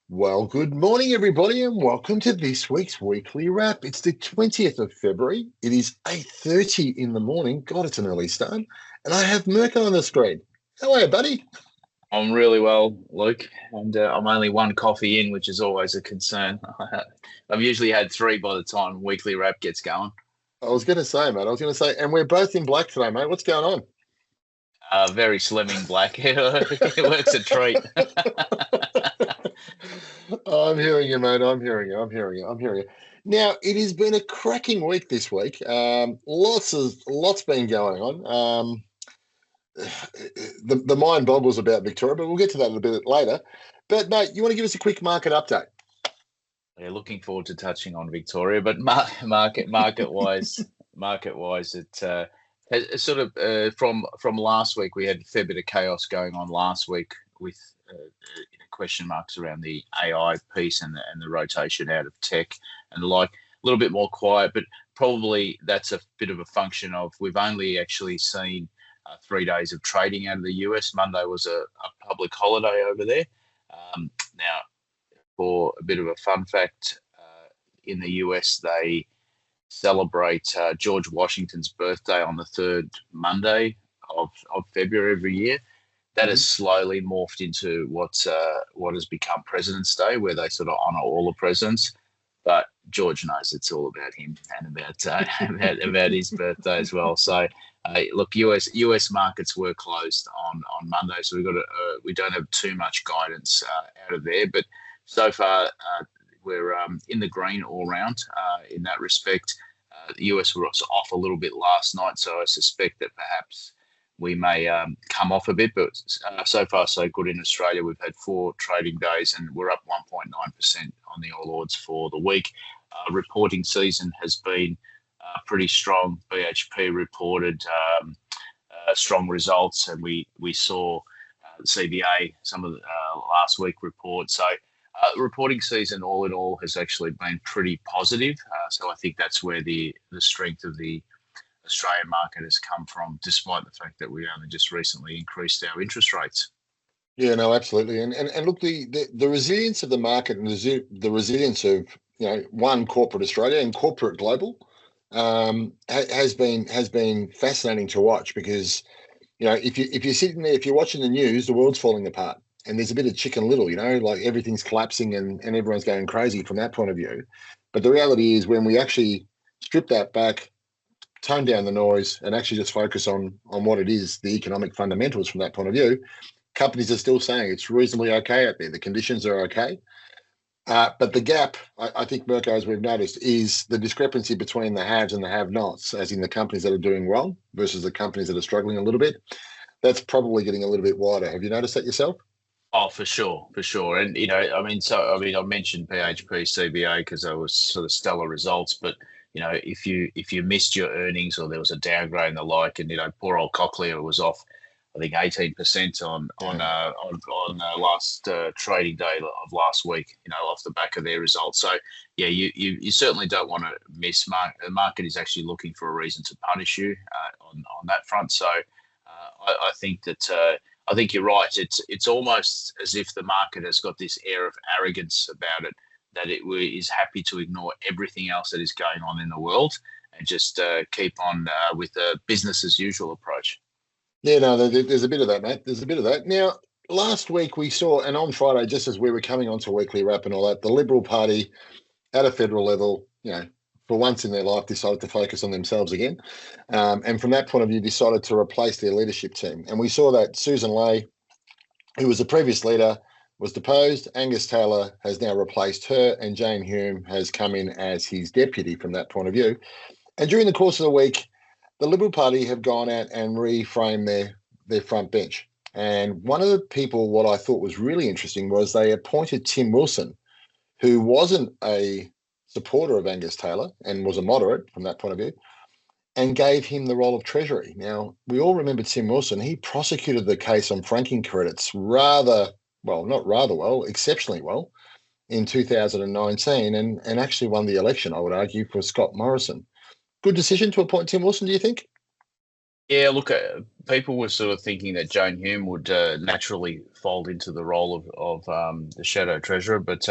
Well, good morning, everybody, and welcome to this week's weekly wrap. It's the 20th of February. It is 8:30 in the morning. God, it's an early start. And I have Mirko on the screen. How are you, buddy? I'm really well, Luke, and I'm only one coffee in, which is always a concern. I've usually had three by the time weekly wrap gets going. I was going to say, mate, I was going to say, and we're both in black today, mate. What's going on? Very slimming black. It works a treat. I'm hearing you, mate. I'm hearing you. I'm hearing you. I'm hearing you. Now, it has been a cracking week this week. Lots been going on. The mind boggles about Victoria, but we'll get to that a little bit later. But mate, you want to give us a quick market update? Yeah, looking forward to touching on Victoria, but market wise, it's sort of from last week. We had a fair bit of chaos going on last week with question marks around the AI piece and the rotation out of tech and the like. A little bit more quiet, but probably that's a bit of a function of we've only actually seen 3 days of trading out of the US. Monday was a public holiday over there. Now, for a bit of a fun fact, in the US, they celebrate George Washington's birthday on the third Monday of February every year. That has Mhm. slowly morphed into what has become President's Day, where they sort of honour all the presidents. But George knows it's all about him and about about his birthday as well. So, look, US markets were closed on Monday, so we don't have too much guidance out of there. But so far, we're in the green all round in that respect. The US were also off a little bit last night, so I suspect that perhaps we may come off a bit, but so far so good in Australia. We've had 4 trading days and we're up 1.9% on the All Ords for the week. Reporting season has been pretty strong. BHP reported strong results, and we saw the CBA some of the last week report. So reporting season, all in all, has actually been pretty positive. So I think that's where the strength of the Australian market has come from, despite the fact that we only just recently increased our interest rates. Yeah, no, absolutely. And look, the resilience of the market and the resilience of one corporate Australia and corporate global has been fascinating to watch because if you're sitting there, if you're watching the news, the world's falling apart. And there's a bit of Chicken Little, like everything's collapsing and everyone's going crazy from that point of view. But the reality is when we actually strip that back, tone down the noise, and actually just focus on what it is, the economic fundamentals from that point of view, companies are still saying it's reasonably okay out there. The conditions are okay. But the gap, I think, Mirko, as we've noticed, is the discrepancy between the haves and the have-nots, as in the companies that are doing well versus the companies that are struggling a little bit. That's probably getting a little bit wider. Have you noticed that yourself? Oh, for sure, for sure. And I mentioned PHP, CBA because they were sort of stellar results. But if you missed your earnings or there was a downgrade and the like, and poor old Cochlear was off, I think 18% Yeah. on last trading day of last week. Off the back of their results. So yeah, you certainly don't want to miss market. The market is actually looking for a reason to punish you on that front. So I think that. I think you're right. It's almost as if the market has got this air of arrogance about it, that is happy to ignore everything else that is going on in the world and just keep on with a business as usual approach. Yeah, no, there's a bit of that, mate. There's a bit of that. Now, last week we saw, and on Friday, just as we were coming onto weekly wrap and all that, the Liberal Party at a federal level, for once in their life, decided to focus on themselves again. And from that point of view, decided to replace their leadership team. And we saw that Susan Ley, who was the previous leader, was deposed. Angus Taylor has now replaced her, and Jane Hume has come in as his deputy from that point of view. And during the course of the week, the Liberal Party have gone out and reframed their front bench. And one of the people, what I thought was really interesting was they appointed Tim Wilson, who wasn't a supporter of Angus Taylor and was a moderate from that point of view, and gave him the role of Treasury. Now, we all remember Tim Wilson. He prosecuted the case on franking credits rather well, not rather well, exceptionally well in 2019 and actually won the election, I would argue, for Scott Morrison. Good decision to appoint Tim Wilson, do you think? Yeah, look, people were sort of thinking that Jane Hume would naturally fold into the role of the shadow treasurer, but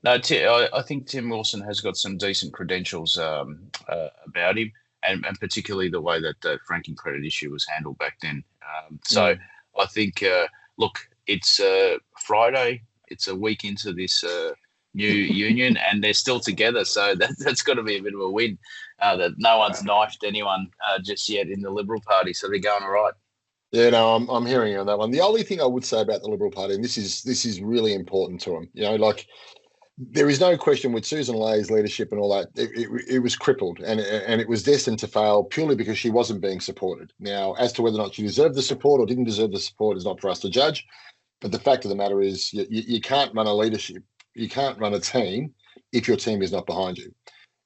no, I think Tim Wilson has got some decent credentials about him, and particularly the way that the franking credit issue was handled back then. So Mm. I think, look, it's Friday. It's a week into this new union, and they're still together, so that's got to be a bit of a win that no one's knifed anyone just yet in the Liberal Party, so they're going all right. Yeah, no, I'm hearing you on that one. The only thing I would say about the Liberal Party, and this is really important to them, like there is no question with Susan Lay's leadership and all that, it was crippled and it was destined to fail purely because she wasn't being supported. Now, as to whether or not she deserved the support or didn't deserve the support is not for us to judge. But the fact of the matter is, you can't run a leadership, you can't run a team if your team is not behind you.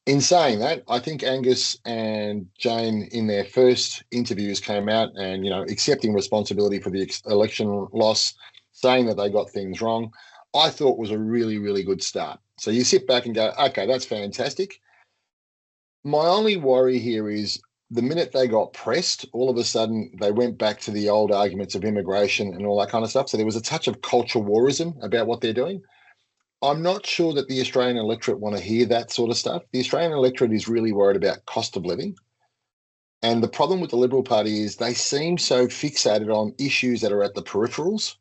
In saying that, I think Angus and Jane, in their first interviews, came out and accepting responsibility for the election loss, saying that they got things wrong. I thought was a really, really good start. So you sit back and go, okay, that's fantastic. My only worry here is the minute they got pressed, all of a sudden they went back to the old arguments of immigration and all that kind of stuff. So there was a touch of culture warism about what they're doing. I'm not sure that the Australian electorate want to hear that sort of stuff. The Australian electorate is really worried about cost of living. And the problem with the Liberal Party is they seem so fixated on issues that are at the peripherals.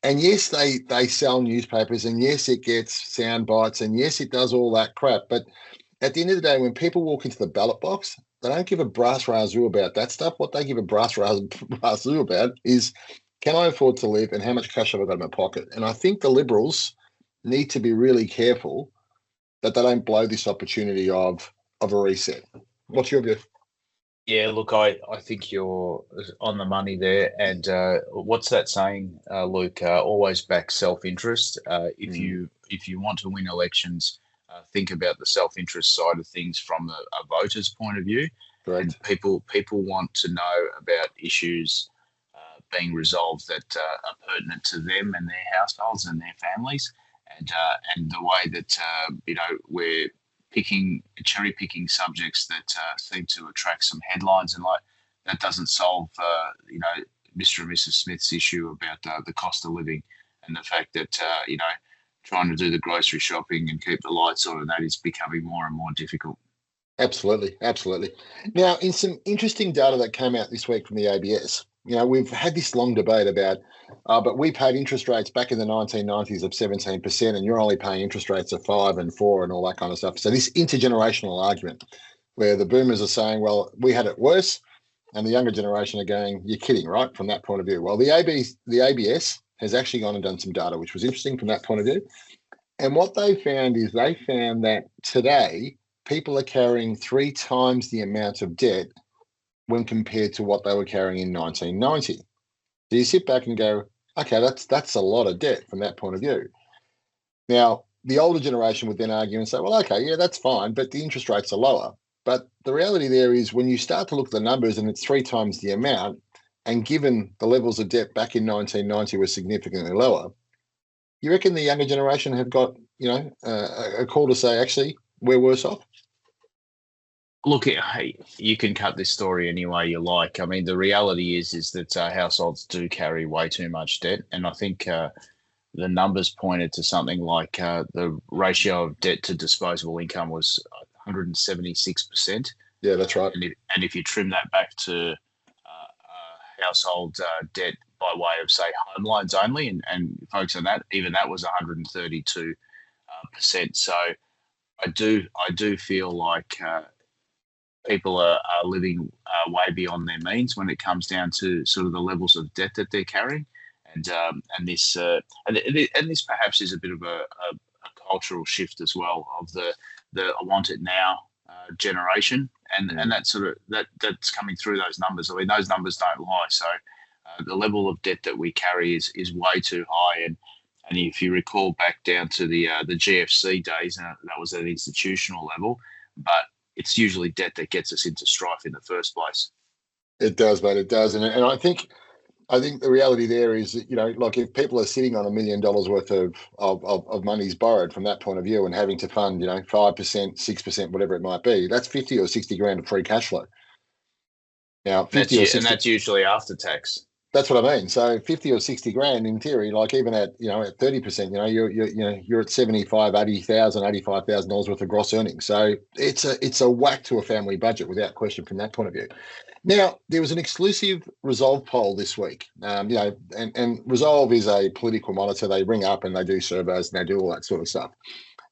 And yes, they sell newspapers, and yes, it gets sound bites, and yes, it does all that crap. But at the end of the day, when people walk into the ballot box, they don't give a brass razoo about that stuff. What they give a brass razoo about is, can I afford to live and how much cash have I got in my pocket? And I think the Liberals need to be really careful that they don't blow this opportunity of a reset. What's your view? Yeah, look, I think you're on the money there. And what's that saying, Luke? Always back self-interest. If you want to win elections, think about the self-interest side of things from a voter's point of view. And Correct. people want to know about issues being resolved that are pertinent to them and their households and their families. And the way that we're cherry picking subjects that seem to attract some headlines, and like that doesn't solve Mr. and Mrs. Smith's issue about the cost of living, and the fact that trying to do the grocery shopping and keep the lights on, and that is becoming more and more difficult. Absolutely, absolutely. Now, in some interesting data that came out this week from the ABS, we've had this long debate about, but we paid interest rates back in the 1990s of 17%, and you're only paying interest rates of 5 and 4 and all that kind of stuff. So this intergenerational argument where the boomers are saying, well, we had it worse, and the younger generation are going, you're kidding, right? From that point of view. Well, the ABS has actually gone and done some data, which was interesting from that point of view. And what they found is they found that today people are carrying 3 times the amount of debt when compared to what they were carrying in 1990. So you sit back and go, okay, that's a lot of debt from that point of view. Now, the older generation would then argue and say, well, okay, yeah, that's fine, but the interest rates are lower. But the reality there is when you start to look at the numbers and it's 3 times the amount, and given the levels of debt back in 1990 were significantly lower, you reckon the younger generation have got, a call to say, actually, we're worse off? Look, hey, you can cut this story any way you like. I mean, the reality is that households do carry way too much debt, and I think the numbers pointed to something like the ratio of debt to disposable income was 176%. Yeah, that's right. And if you trim that back to household debt by way of, say, home loans only, and folks on that, even that was 132%. So I do feel like people are living way beyond their means when it comes down to sort of the levels of debt that they're carrying, and this perhaps is a bit of a cultural shift as well of the I want it now generation, and that sort of that's coming through those numbers. I mean, those numbers don't lie. So the level of debt that we carry is way too high, and if you recall back down to the GFC days, that was at an institutional level, but it's usually debt that gets us into strife in the first place. It does, mate. It does, and I think the reality there is, like if people are sitting on $1 million worth of monies borrowed from that point of view and having to fund, 5%, 6%, whatever it might be, that's 50 or 60 grand of free cash flow. Now, 50 or 60. That's usually after tax. That's what I mean. So 50 or 60 grand in theory, like even at, at 30%, you're at 75, 80,000, $85,000 worth of gross earnings. So it's a whack to a family budget without question from that point of view. Now, there was an exclusive Resolve poll this week. And Resolve is a political monitor. They ring up and they do surveys and they do all that sort of stuff.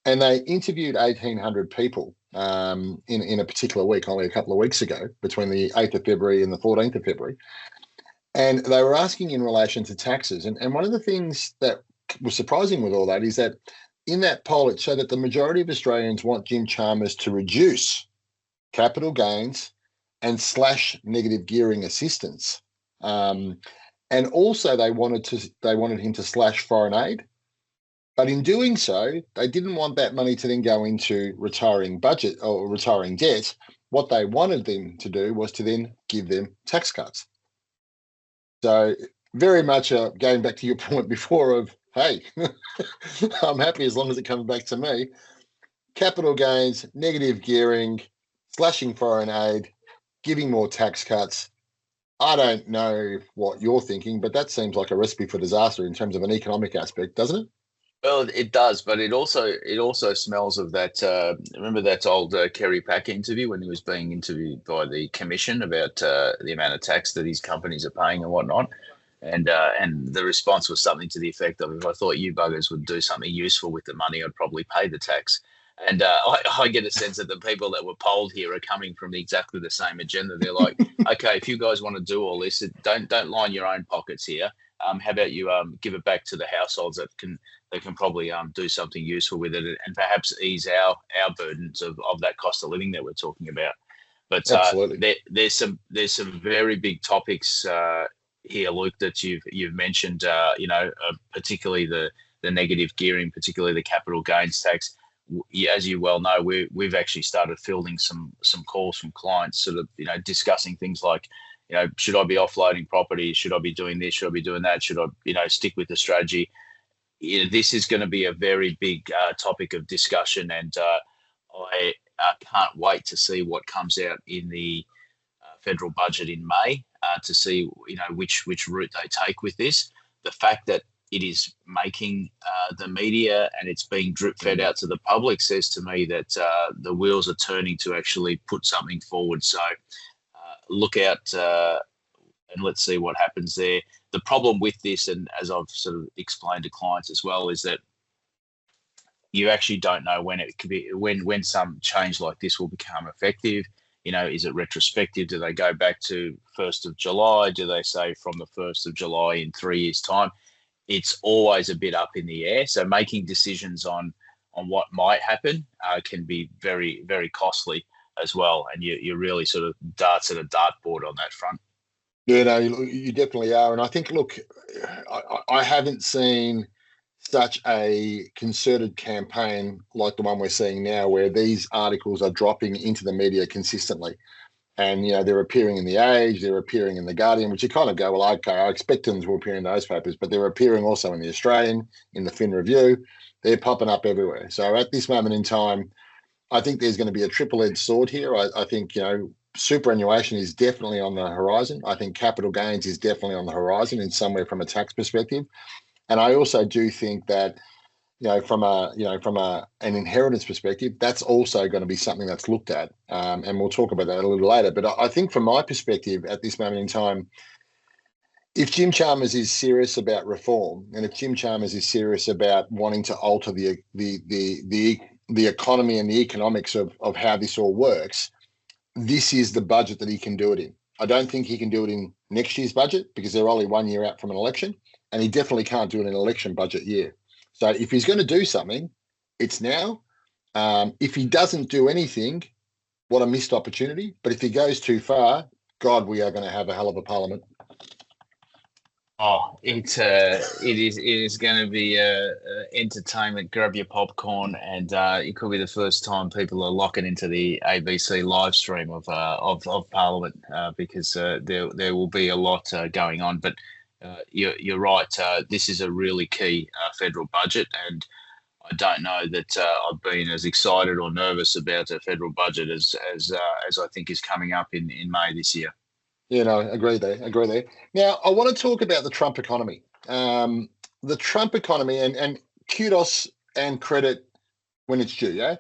And they interviewed 1,800 people in a particular week, only a couple of weeks ago, between the 8th of February and the 14th of February. And they were asking in relation to taxes. And one of the things that was surprising with all that is that in that poll, it showed that the majority of Australians want Jim Chalmers to reduce capital gains and slash negative gearing assistance. And also they wanted him to slash foreign aid. But in doing so, they didn't want that money to then go into retiring budget or retiring debt. What they wanted them to do was to then give them tax cuts. So very much going back to your point before of, hey, I'm happy as long as it comes back to me. Capital gains, negative gearing, slashing foreign aid, giving more tax cuts. I don't know what you're thinking, but that seems like a recipe for disaster in terms of an economic aspect, doesn't it? Well, it does, but it also smells of that. Remember that old Kerry Packer interview when he was being interviewed by the commission about the amount of tax that these companies are paying and whatnot, and the response was something to the effect of, "If I thought you buggers would do something useful with the money, I'd probably pay the tax." And I get a sense that the people that were polled here are coming from exactly the same agenda. They're like, "Okay, if you guys want to do all this, don't line your own pockets here. How about you give it back to the households that can probably do something useful with it and perhaps ease our burdens of that cost of living that we're talking about." But Absolutely. there's some very big topics here, Luke, that you've mentioned. Particularly the negative gearing, particularly the capital gains tax. As you well know, we've actually started fielding some calls from clients, sort of discussing things like, should I be offloading property? Should I be doing this? Should I be doing that? Should I stick with the strategy? This is going to be a very big topic of discussion, and I can't wait to see what comes out in the federal budget in May to see which route they take with this. The fact that it is making the media and it's being drip fed out to the public says to me that the wheels are turning to actually put something forward. So look out and let's see what happens there. The problem with this, and as I've sort of explained to clients as well, is that you actually don't know when it could be, when some change like this will become effective. Is it retrospective? Do they go back to 1st of July? Do they say from the 1st of July in 3 years' time? It's always a bit up in the air. So making decisions on what might happen can be very, very costly as well. And you really sort of darts at a dartboard on that front. Yeah, no, you definitely are. And I think, look, I haven't seen such a concerted campaign like the one we're seeing now, where these articles are dropping into the media consistently. And, they're appearing in The Age, they're appearing in The Guardian, which you kind of go, well, okay, I expect them to appear in those papers, but they're appearing also in The Australian, in the Fin Review. They're popping up everywhere. So at this moment in time, I think there's going to be a triple-edged sword here. I think, superannuation is definitely on the horizon. I think capital gains is definitely on the horizon in some way from a tax perspective. And I also do think that, from an inheritance perspective, that's also going to be something that's looked at. And we'll talk about that a little later. But I think from my perspective at this moment in time, if Jim Chalmers is serious about reform, and if Jim Chalmers is serious about wanting to alter the economy and the economics of how this all works, this is the budget that he can do it in. I don't think he can do it in next year's budget because they're only 1 year out from an election, and he definitely can't do it in an election budget year. So if he's going to do something, it's now. If he doesn't do anything, what a missed opportunity. But if he goes too far, God, we are going to have a hell of a parliament. Oh, it is going to be entertainment. Grab your popcorn, and it could be the first time people are locking into the ABC live stream of Parliament because there will be a lot going on. But you're right. This is a really key federal budget, and I don't know that I've been as excited or nervous about a federal budget as I think is coming up in May this year. Yeah, no, agree there. Agree there. Now, I want to talk about the Trump economy. The Trump economy, and kudos and credit when it's due. Yeah,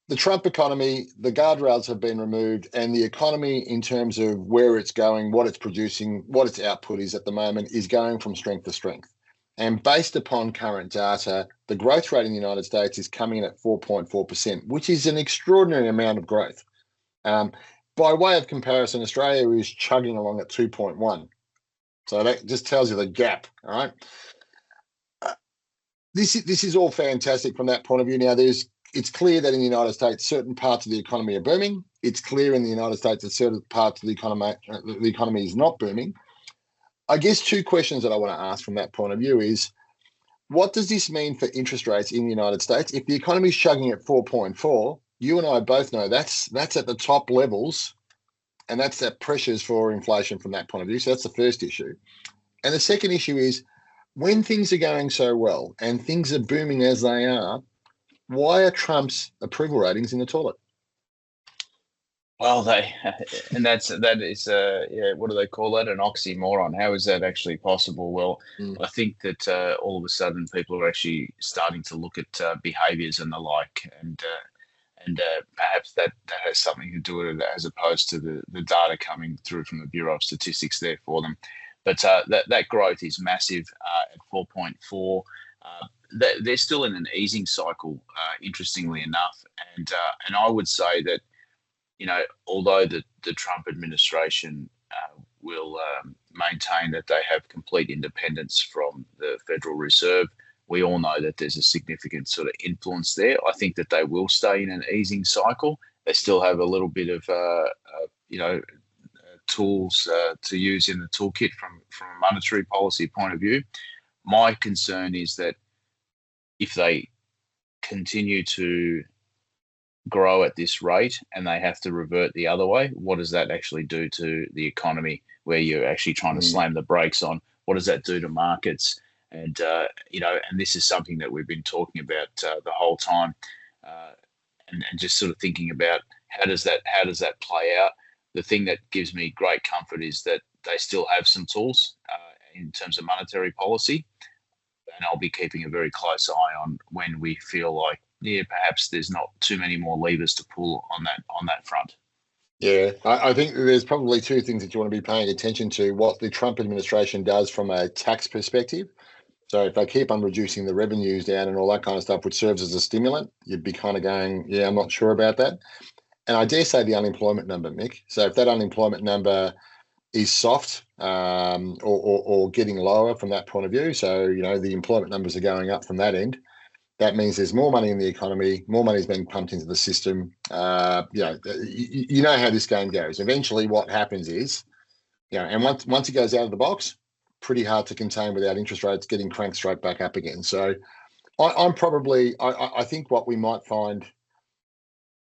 the Trump economy, the guardrails have been removed, and the economy, in terms of where it's going, what it's producing, what its output is at the moment, is going from strength to strength. And based upon current data, the growth rate in the United States is coming in at 4.4%, which is an extraordinary amount of growth. Um, by way of comparison, Australia is chugging along at 2.1. So that just tells you the gap. All right. This is all fantastic from that point of view. Now, it's clear that in the United States, certain parts of the economy are booming. It's clear in the United States that certain parts of the economy is not booming. I guess two questions that I want to ask from that point of view is, what does this mean for interest rates in the United States? If the economy is chugging at 4.4, you and I both know that's at the top levels, and that's that pressures for inflation from that point of view. So that's the first issue. And the second issue is, when things are going so well and things are booming as they are, why are Trump's approval ratings in the toilet? Well, that is yeah, what do they call that? An oxymoron. How is that actually possible? Well, I think that all of a sudden people are actually starting to look at behaviours and the like, and perhaps that has something to do with it, as opposed to the data coming through from the Bureau of Statistics there for them. But that growth is massive at 4.4. They're still in an easing cycle, interestingly enough, and I would say that, although the Trump administration will maintain that they have complete independence from the Federal Reserve, we all know that there's a significant sort of influence there. I think that they will stay in an easing cycle. They still have a little bit of, tools to use in the toolkit from a monetary policy point of view. My concern is that if they continue to grow at this rate and they have to revert the other way, what does that actually do to the economy, where you're actually trying to slam the brakes on? What does that do to markets? And and this is something that we've been talking about the whole time, and just sort of thinking about how does that play out. The thing that gives me great comfort is that they still have some tools in terms of monetary policy, and I'll be keeping a very close eye on when we feel like, yeah, perhaps there's not too many more levers to pull on that front. Yeah, I think there's probably two things that you want to be paying attention to: what the Trump administration does from a tax perspective. So if they keep on reducing the revenues down and all that kind of stuff, which serves as a stimulant, you'd be kind of going, yeah, I'm not sure about that. And I dare say the unemployment number, Mick. So if that unemployment number is soft, or getting lower from that point of view, so the employment numbers are going up from that end, that means there's more money in the economy, more money is being pumped into the system. You know how this game goes. Eventually, what happens is, and once it goes out of the box, pretty hard to contain without interest rates getting cranked straight back up again. So I think what we might find.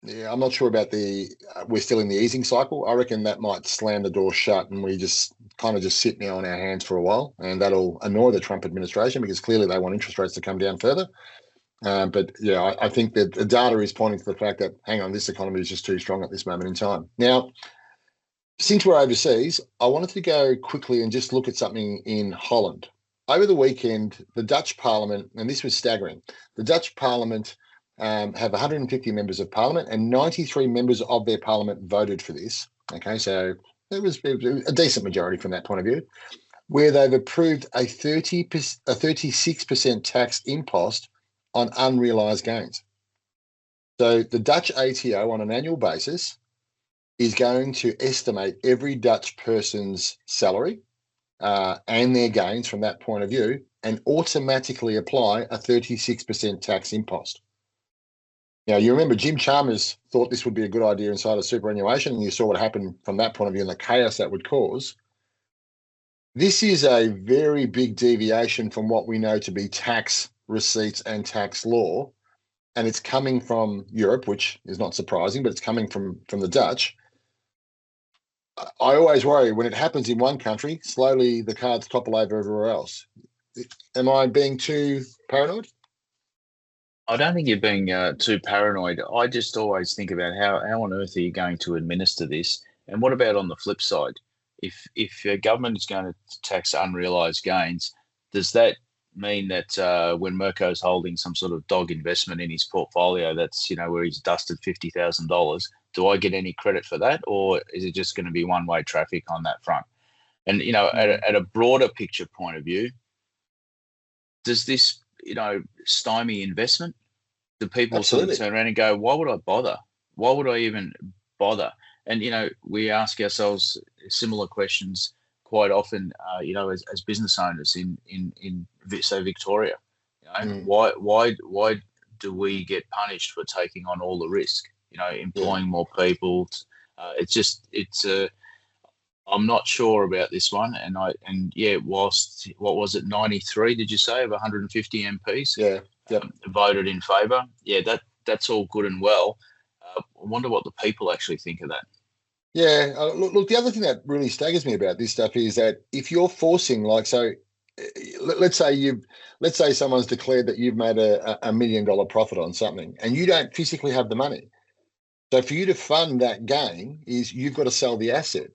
Yeah, I'm not sure about we're still in the easing cycle. I reckon that might slam the door shut and we just kind of just sit now on our hands for a while, and that'll annoy the Trump administration because clearly they want interest rates to come down further. But yeah, I think that the data is pointing to the fact that, hang on, this economy is just too strong at this moment in time. Now, since we're overseas, I wanted to go quickly and just look at something in Holland. Over the weekend, the Dutch Parliament, and this was staggering, the Dutch Parliament have 150 members of Parliament, and 93 members of their Parliament voted for this. Okay, so it was a decent majority from that point of view, where they've approved a 36% tax impost on unrealised gains. So the Dutch ATO on an annual basis is going to estimate every Dutch person's salary and their gains from that point of view, and automatically apply a 36% tax impost. Now, you remember Jim Chalmers thought this would be a good idea inside of superannuation, and you saw what happened from that point of view and the chaos that would cause. This is a very big deviation from what we know to be tax receipts and tax law, and it's coming from Europe, which is not surprising, but it's coming from the Dutch. I always worry when it happens in one country, slowly the cards topple over everywhere else. Am I being too paranoid? I don't think you're being too paranoid. I just always think about how on earth are you going to administer this? And what about on the flip side? if your government is going to tax unrealized gains, does that mean that when Mirko's holding some sort of dog investment in his portfolio, that's where he's dusted $50,000, do I get any credit for that, or is it just going to be one-way traffic on that front? And at a broader picture point of view, does this stymie investment? Do people Absolutely. sort of turn around and go, why would I bother? Why would I even bother? And we ask ourselves similar questions quite often, as business owners in say Victoria. Why do we get punished for taking on all the risk? Employing more people. I'm not sure about this one, whilst what was it, 93? Did you say of 150 MPs? Yeah, yep. Voted in favour. Yeah, that's all good and well. I wonder what the people actually think of that. Yeah, look. The other thing that really staggers me about this stuff is that if you're forcing, let's say someone's declared that you've made a $1 million profit on something, and you don't physically have the money. So for you to fund that gain, you've got to sell the asset.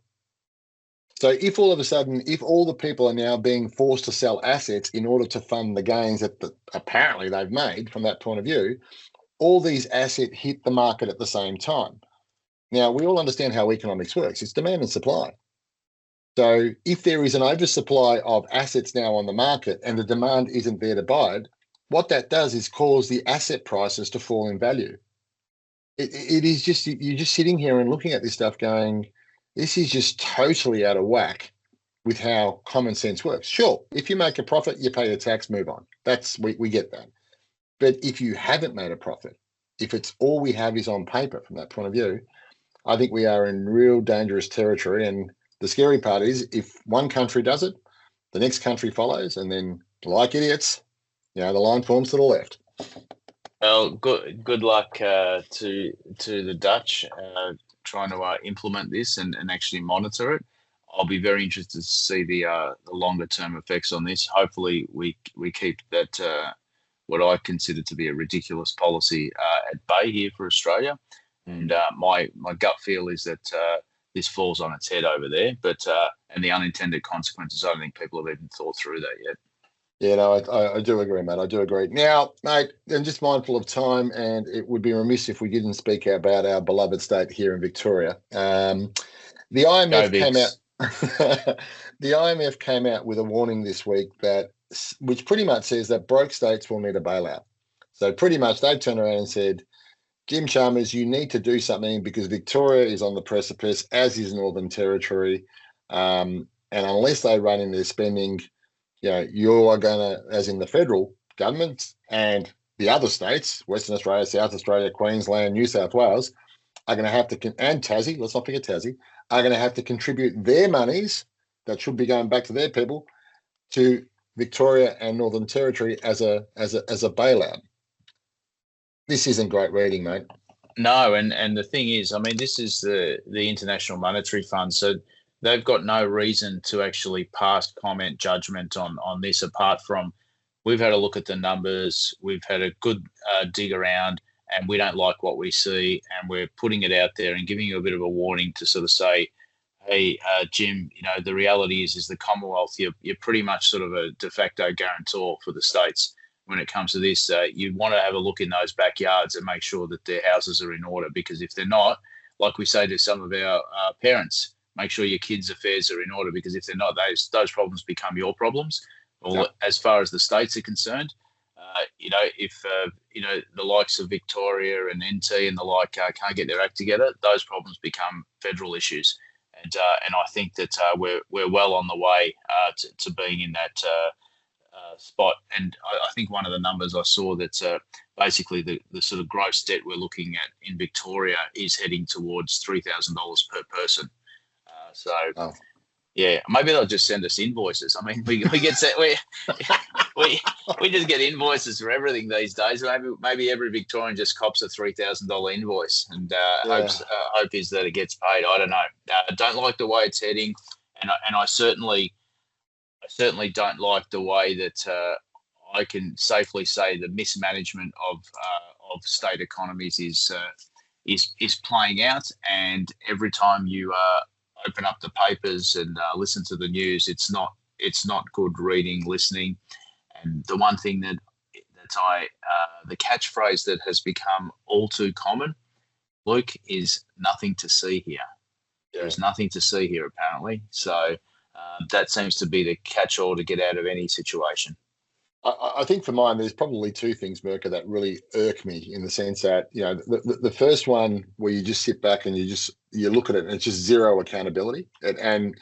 So if all of a sudden, if all the people are now being forced to sell assets in order to fund the gains that apparently they've made from that point of view, all these assets hit the market at the same time. Now, we all understand how economics works. It's demand and supply. So if there is an oversupply of assets now on the market and the demand isn't there to buy it, what that does is cause the asset prices to fall in value. It is just, you're just sitting here and looking at this stuff going, this is just totally out of whack with how common sense works. Sure, if you make a profit, you pay your tax, move on. We get that. But if you haven't made a profit, if it's all we have is on paper from that point of view, I think we are in real dangerous territory. And the scary part is if one country does it, the next country follows, and then, like idiots, the line forms to the left. Well, good luck to the Dutch trying to implement this and actually monitor it. I'll be very interested to see the longer term effects on this. Hopefully, we keep that what I consider to be a ridiculous policy at bay here for Australia. And my gut feel is that this falls on its head over there. But and the unintended consequences, I don't think people have even thought through that yet. Yeah, no, I do agree, mate. I do agree. Now, mate, I'm just mindful of time, and it would be remiss if we didn't speak about our beloved state here in Victoria. The IMF came out. The IMF came out with a warning this week which pretty much says that broke states will need a bailout. So pretty much they turned around and said, Jim Chalmers, you need to do something because Victoria is on the precipice, as is Northern Territory, and unless they run in their spending, you are going to, as in the federal government and the other states, Western Australia, South Australia, Queensland, New South Wales, are going to have to, and Tassie, let's not forget Tassie, are going to have to contribute their monies that should be going back to their people to Victoria and Northern Territory as a bailout. This isn't great reading, mate. No, and the thing is, I mean, this is the International Monetary Fund, so they've got no reason to actually pass comment judgment on this apart from we've had a look at the numbers, we've had a good dig around, and we don't like what we see, and we're putting it out there and giving you a bit of a warning to sort of say, hey, Jim, the reality is the Commonwealth, you're pretty much sort of a de facto guarantor for the states when it comes to this. You want to have a look in those backyards and make sure that their houses are in order, because if they're not, like we say to some of our parents, make sure your kids' affairs are in order, because if they're not, those problems become your problems. Or as far as the states are concerned, if the likes of Victoria and NT and the like can't get their act together, those problems become federal issues. And I think that we're well on the way to being in that spot. And I think one of the numbers I saw that basically the sort of gross debt we're looking at in Victoria is heading towards $3,000 per person. Yeah, maybe they'll just send us invoices. I mean, we get we just get invoices for everything these days. Maybe every Victorian just cops a $3,000 invoice, and hope is that it gets paid. I don't know. I don't like the way it's heading, and I certainly don't like the way that I can safely say the mismanagement of state economies is playing out, and every time open up the papers and listen to the news, it's not good reading, listening. And the one thing the catchphrase that has become all too common, Luke, is nothing to see here. There is nothing to see here, apparently. So that seems to be the catch-all to get out of any situation. I think for mine, there's probably two things, Merker, that really irk me in the sense that, you know, the first one where you just sit back and you look at it and it's just zero accountability. And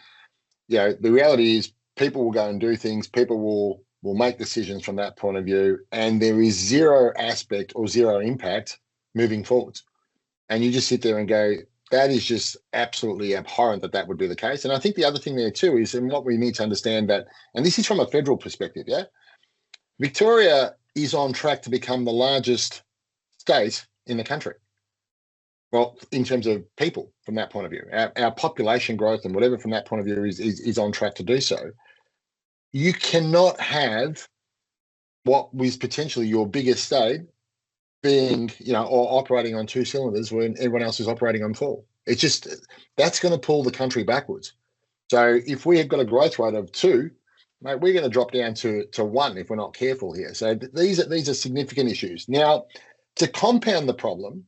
you know, the reality is people will go and do things, people will make decisions from that point of view, and there is zero aspect or zero impact moving forwards. And you just sit there and go, that is just absolutely abhorrent that would be the case. And I think the other thing there too is, and what we need to understand that, and this is from a federal perspective, yeah, Victoria is on track to become the largest state in the country. Well, in terms of people, from that point of view, our population growth and whatever from that point of view is on track to do so. You cannot have what was potentially your biggest state being, you know, or operating on two cylinders when everyone else is operating on four. It's just, that's going to pull the country backwards. So if we have got a growth rate of 2, mate, we're going to drop down to 1 if we're not careful here. So these are significant issues. Now, to compound the problem,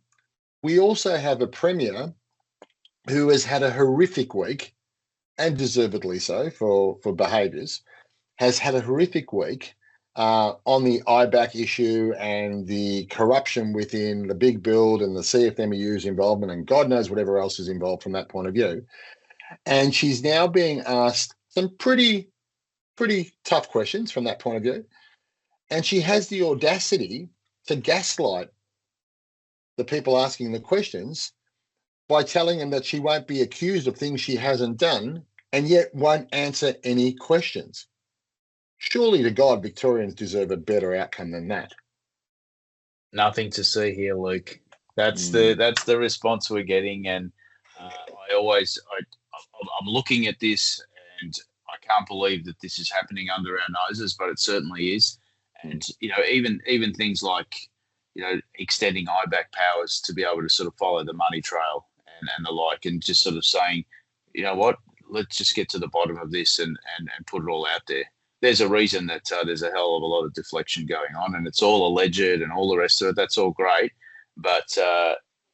we also have a premier who has had a horrific week, and deservedly so for behaviours, has had a horrific week on the IBAC issue and the corruption within the big build and the CFMEU's involvement, and God knows whatever else is involved from that point of view. And she's now being asked some pretty tough questions from that point of view. And she has the audacity to gaslight the people asking the questions by telling them that she won't be accused of things she hasn't done, and yet won't answer any questions. Surely to God, Victorians deserve a better outcome than that. Nothing to see here, Luke. That's the response we're getting, and I'm looking at this, and I can't believe that this is happening under our noses, but it certainly is. And you know, even things like, you know, extending IBAC powers to be able to sort of follow the money trail and the like, and just sort of saying, you know what, let's just get to the bottom of this and put it all out there. There's a reason that there's a hell of a lot of deflection going on, and it's all alleged and all the rest of it. That's all great, but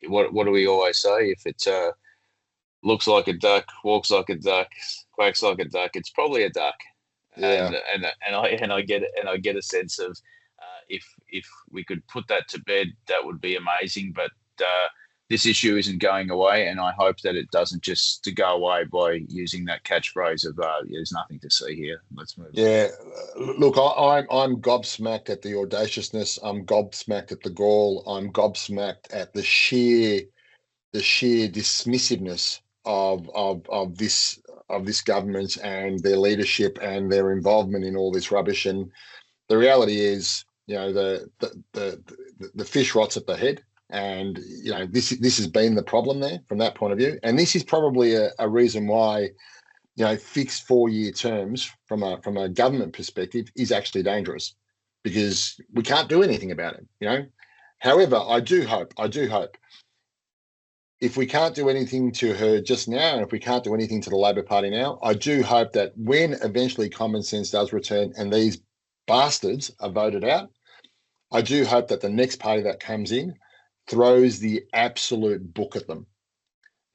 what do we always say? If it looks like a duck, walks like a duck, quacks like a duck, it's probably a duck. Yeah. And I get a sense of if we could put that to bed, that would be amazing. But this issue isn't going away, and I hope that it doesn't just to go away by using that catchphrase of there's nothing to see here. Let's move. Yeah, look, I'm gobsmacked at the audaciousness. I'm gobsmacked at the gall. I'm gobsmacked at the sheer dismissiveness of this government and their leadership and their involvement in all this rubbish. And the reality is, you know, the fish rots at the head. And, you know, this has been the problem there from that point of view. And this is probably a reason why, you know, fixed 4-year terms from a government perspective is actually dangerous, because we can't do anything about it, you know. However, I do hope if we can't do anything to her just now, and if we can't do anything to the Labor Party now, I do hope that when eventually common sense does return and these bastards are voted out, I do hope that the next party that comes in throws the absolute book at them.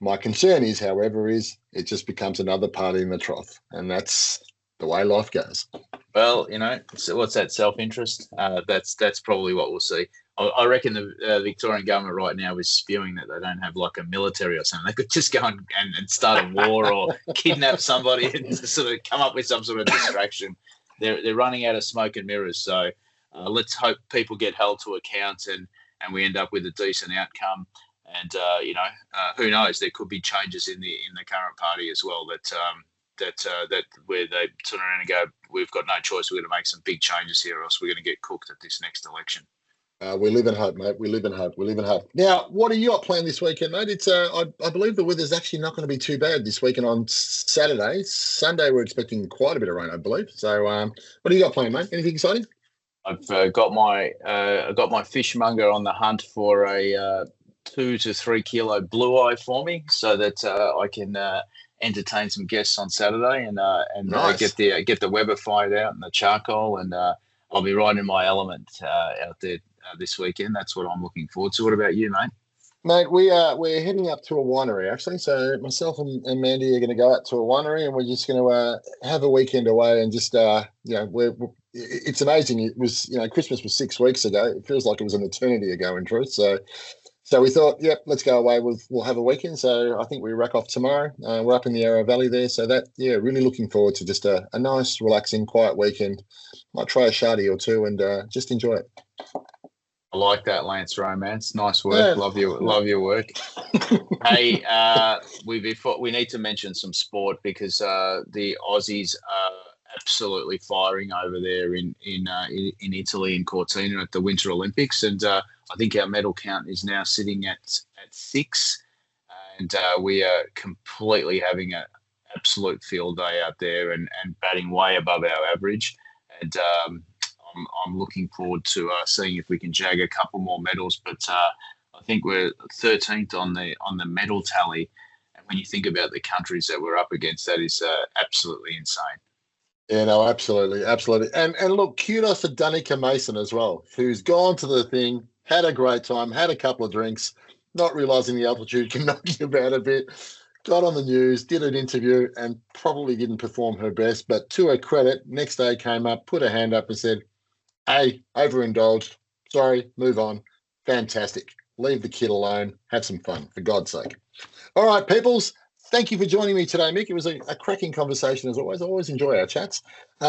My concern is, however, is it just becomes another party in the trough, and that's the way life goes. Well, you know, so what's that, self-interest? That's probably what we'll see. I reckon the Victorian government right now is spewing that they don't have like a military or something. They could just go and start a war or kidnap somebody and sort of come up with some sort of distraction. They're running out of smoke and mirrors. So let's hope people get held to account and we end up with a decent outcome. And you know, who knows? There could be changes in the current party as well. That where they turn around and go, we've got no choice. We're going to make some big changes here, or else we're going to get cooked at this next election. We live in hope, mate. We live in hope. Now, what are you up playing this weekend, mate? It's I believe the weather's actually not going to be too bad this weekend on Saturday. Sunday, we're expecting quite a bit of rain, I believe. So, what do you got playing, mate? Anything exciting? I've got my fishmonger on the hunt for a 2 to 3 kilo blue eye for me, so that I can entertain some guests on Saturday and Nice. get the Weber fired out and the charcoal, and I'll be right in my element out there this weekend. That's what I'm looking forward to. What about you, mate? Mate, we're heading up to a winery actually. So myself and Mandy are going to go out to a winery, and we're just going to have a weekend away and just it's amazing. It was Christmas was 6 weeks ago. It feels like it was an eternity ago in truth. So we thought, yep, let's go away. We'll have a weekend. So I think we rack off tomorrow. We're up in the Yarra Valley there. So really looking forward to just a nice, relaxing, quiet weekend. Might try a shardy or two and just enjoy it. I like that, Lance Romance. Nice work. Yeah. Love your work. Hey, we need to mention some sport because the Aussies are absolutely firing over there in Italy in Cortina at the Winter Olympics, and I think our medal count is now sitting at 6, and we are completely having an absolute field day out there and batting way above our average, and I'm looking forward to seeing if we can jag a couple more medals. But I think we're 13th on the medal tally, and when you think about the countries that we're up against, that is absolutely insane. Yeah, no, absolutely, absolutely. And look, kudos to Danica Mason as well, who's gone to the thing, had a great time, had a couple of drinks, not realising the altitude can knock you about a bit, got on the news, did an interview, and probably didn't perform her best. But to her credit, next day came up, put her hand up and said, hey, overindulged. Sorry, move on. Fantastic. Leave the kid alone. Have some fun, for God's sake. All right, peoples. Thank you for joining me today, Mick. It was a cracking conversation as always. I always enjoy our chats.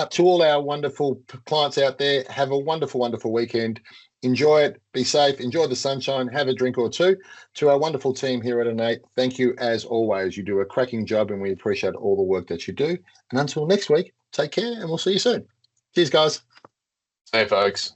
To all our wonderful clients out there, have a wonderful, wonderful weekend. Enjoy it. Be safe. Enjoy the sunshine. Have a drink or two. To our wonderful team here at Innate, thank you as always. You do a cracking job and we appreciate all the work that you do. And until next week, take care and we'll see you soon. Cheers, guys. Hey, folks.